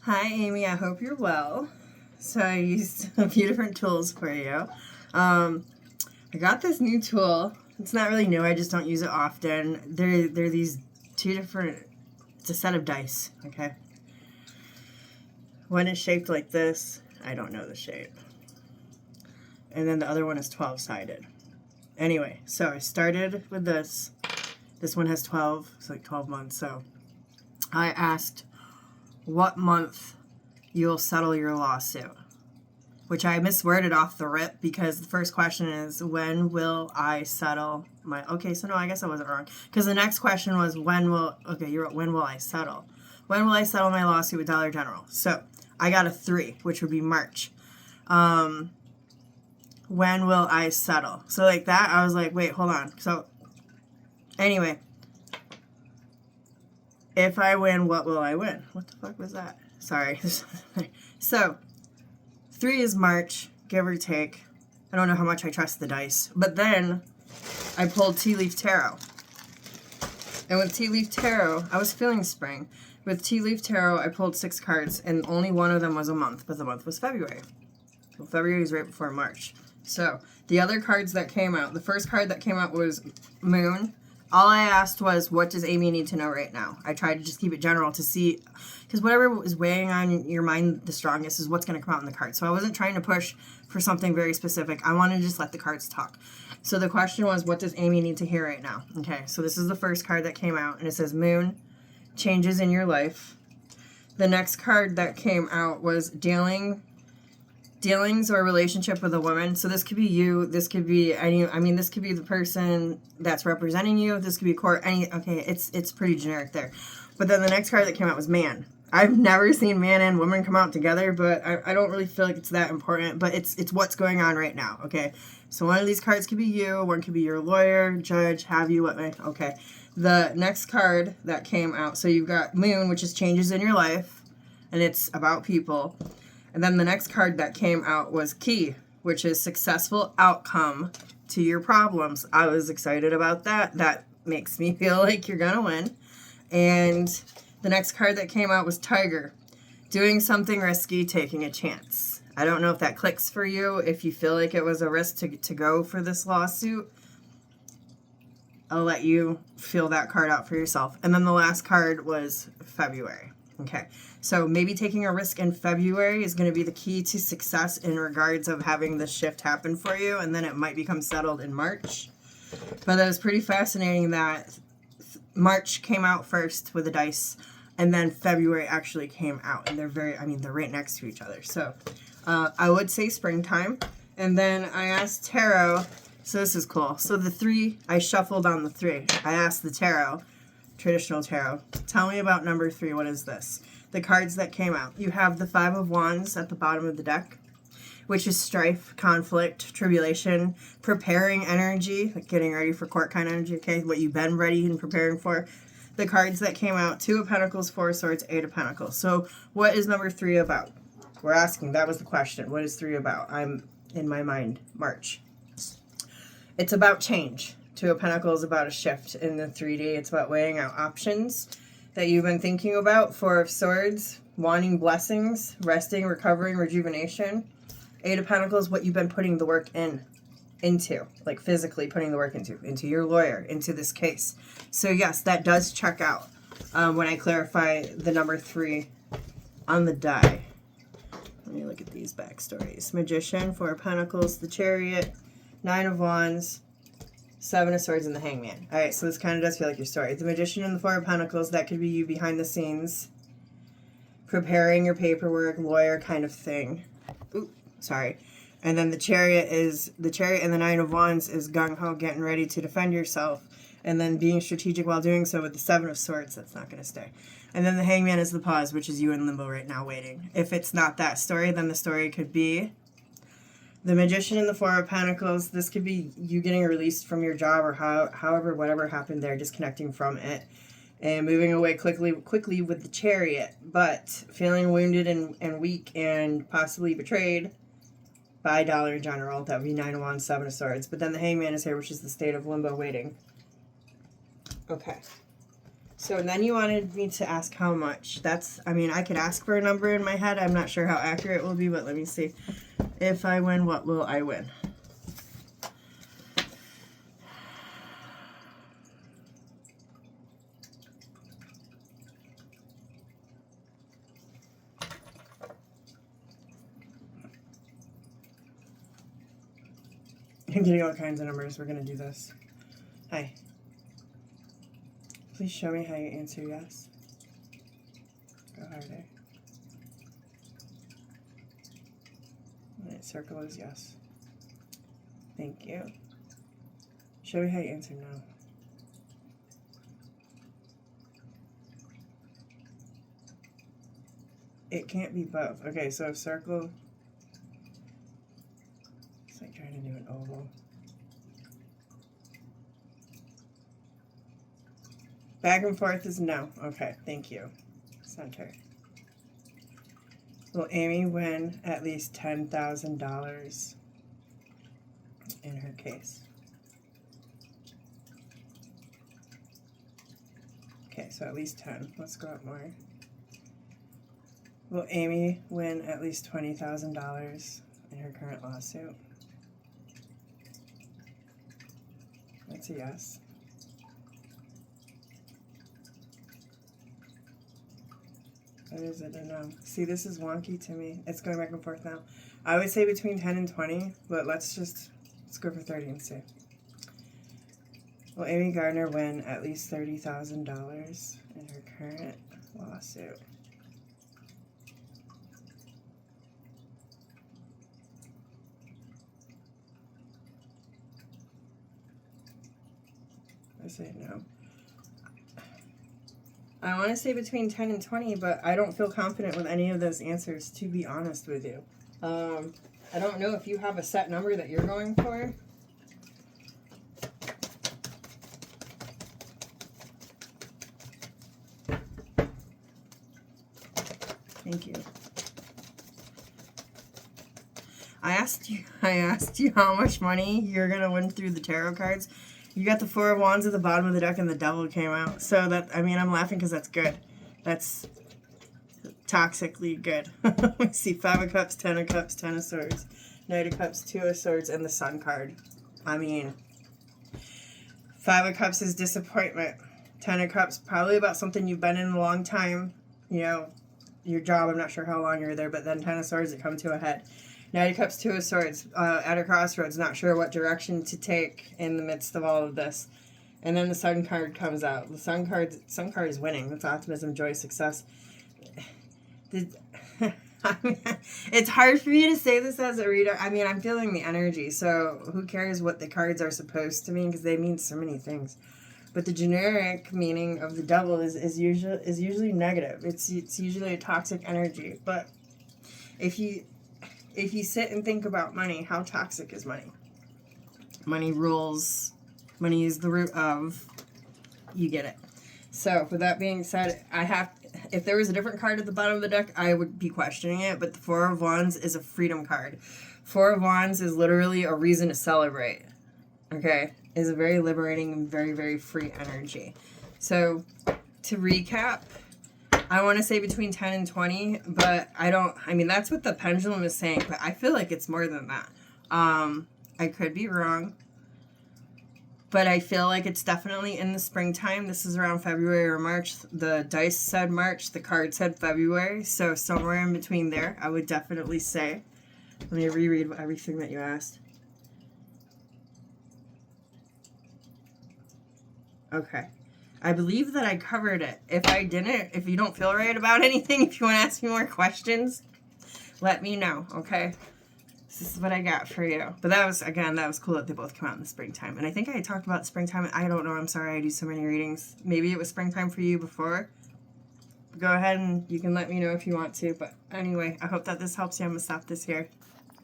Hi, Amy. I hope you're well. So I used a few different tools for you. I got this new tool. It's not really new. I just don't use it often. They're these two different. It's a set of dice. Okay. One is shaped like this. I don't know the shape. And then the other one is 12-sided. Anyway, so I started with this. This one has 12. It's like 12 months. So I asked what month you'll settle your lawsuit, which I misworded off the rip because the first question is, when will I settle my, okay, so no, I guess I wasn't wrong. Because the next question was, when will I settle? When will I settle my lawsuit with Dollar General? So I got a 3, which would be March. When will I settle? So like that, I was like, wait, hold on. So anyway, if I win, what will I win? What the fuck was that? Sorry. So 3 is March, give or take. I don't know how much I trust the dice. But then I pulled Tea Leaf Tarot. And with Tea Leaf Tarot, I was feeling spring. With Tea Leaf Tarot, I pulled 6 cards, and only one of them was a month, but the month was February. Well, February is right before March. So the other cards that came out, the first card that came out was Moon. All I asked was, what does Amy need to know right now? I tried to just keep it general to see, because whatever is weighing on your mind the strongest is what's going to come out in the card. So I wasn't trying to push for something very specific. I wanted to just let the cards talk. So the question was, what does Amy need to hear right now? Okay, so this is the first card that came out, and it says Moon, changes in your life. The next card that came out was dealings or relationship with a woman. So this could be you, this could be this could be the person that's representing you, this could be court, it's pretty generic there. But then the next card that came out was man. I've never seen man and woman come out together, but I don't really feel like it's that important, but it's what's going on right now, okay? So one of these cards could be you, one could be your lawyer, judge, have you, okay. The next card that came out, so you've got Moon, which is changes in your life, and it's about people. And then the next card that came out was Key, which is successful outcome to your problems. I was excited about that. That makes me feel like you're going to win. And the next card that came out was Tiger, doing something risky, taking a chance. I don't know if that clicks for you, if you feel like it was a risk to go for this lawsuit. I'll let you feel that card out for yourself. And then the last card was February. Okay, so maybe taking a risk in February is going to be the key to success in regards of having this shift happen for you, and then it might become settled in March. But that was pretty fascinating that March came out first with the dice, and then February actually came out, and they're right next to each other. So I would say springtime. And then I asked Tarot, so this is cool. So the 3, I shuffled on the 3. I asked the Tarot, traditional tarot, tell me about number 3. What is this? The cards that came out. You have the 5 of Wands at the bottom of the deck, which is strife, conflict, tribulation, preparing energy, like getting ready for court kind of energy, okay? What you've been ready and preparing for. The cards that came out, 2 of Pentacles, 4 of Swords, 8 of Pentacles. So what is number 3 about? We're asking. That was the question. What is 3 about? I'm, in my mind, March. It's about change. 2 of Pentacles about a shift in the 3D. It's about weighing out options that you've been thinking about. 4 of Swords, wanting blessings, resting, recovering, rejuvenation. 8 of Pentacles, what you've been putting the work into, like physically putting the work into your lawyer, into this case. So yes, that does check out when I clarify the number 3 on the die. Let me look at these backstories. Magician, 4 of Pentacles, the Chariot, 9 of Wands, 7 of Swords, and the Hangman. All right, so this kind of does feel like your story. The Magician and the 4 of Pentacles, that could be you behind the scenes, preparing your paperwork, lawyer kind of thing. Ooh, sorry. And then the Chariot and the 9 of Wands is gung-ho, getting ready to defend yourself, and then being strategic while doing so with the 7 of Swords. That's not going to stay. And then the Hangman is the pause, which is you in limbo right now waiting. If it's not that story, then the story could be the Magician and the 4 of Pentacles. This could be you getting released from your job, or however, whatever happened there, disconnecting from it and moving away quickly with the Chariot, but feeling wounded and weak and possibly betrayed by Dollar General. That would be 9 of Wands, 7 of Swords. But then the Hangman is here, which is the state of limbo waiting. Okay. So then you wanted me to ask how much. That's, I mean, I could ask for a number in my head. I'm not sure how accurate it will be, but let me see. If I win, what will I win? I'm getting all kinds of numbers. We're going to do this. Hi. Please show me how you answer yes. Go harder. Alright, circle is yes. Thank you. Show me how you answer no. It can't be both. Okay, so circle. It's like trying to do an oval. Back and forth is no. Okay, thank you. Center. Will Amy win at least $10,000 in her case? Okay, so at least 10. Let's go up more. Will Amy win at least $20,000 in her current lawsuit? That's a yes. What is it? I don't know. See, this is wonky to me. It's going back and forth now. I would say between 10 and 20, but let's go for 30 and see. Will Amy Gardner win at least $30,000 in her current lawsuit? I say no. I want to say between 10 and 20, but I don't feel confident with any of those answers, to be honest with you. I don't know if you have a set number that you're going for. Thank you. I asked you how much money you're going to win through the tarot cards. You got the Four of Wands at the bottom of the deck and the Devil came out. So that, I mean, I'm laughing because that's good. That's toxically good. We see Five of Cups, Ten of Cups, Ten of Swords, Knight of Cups, Two of Swords, and the Sun card. I mean, Five of Cups is disappointment. Ten of Cups, probably about something you've been in a long time. You know, your job, I'm not sure how long you were there, but then Ten of Swords, it come to a head. Knight of Cups, Two of Swords, at a crossroads, not sure what direction to take in the midst of all of this. And then the Sun card comes out. The Sun card is winning. That's optimism, joy, success. I mean, it's hard for me to say this as a reader. I mean, I'm feeling the energy, so who cares what the cards are supposed to mean, because they mean so many things. But the generic meaning of the Devil is usually negative. It's usually a toxic energy. But if you sit and think about money, how toxic is money? Money rules. Money is the root of. You get it. So, with that being said, if there was a different card at the bottom of the deck, I would be questioning it, but the Four of Wands is a freedom card. Four of Wands is literally a reason to celebrate. Okay? Is a very liberating and very, very free energy. So, to recap, I want to say between 10 and 20, but I mean, that's what the pendulum is saying, but I feel like it's more than that. I could be wrong, but I feel like it's definitely in the springtime. This is around February or March. The dice said March, the card said February, so somewhere in between there, I would definitely say. Let me reread everything that you asked. Okay. I believe that I covered it. If I didn't, if you don't feel right about anything, if you want to ask me more questions, let me know, okay? This is what I got for you. But that was cool that they both come out in the springtime. And I think I talked about springtime. I don't know. I'm sorry. I do so many readings. Maybe it was springtime for you before. Go ahead and you can let me know if you want to. But anyway, I hope that this helps you. I'm going to stop this here.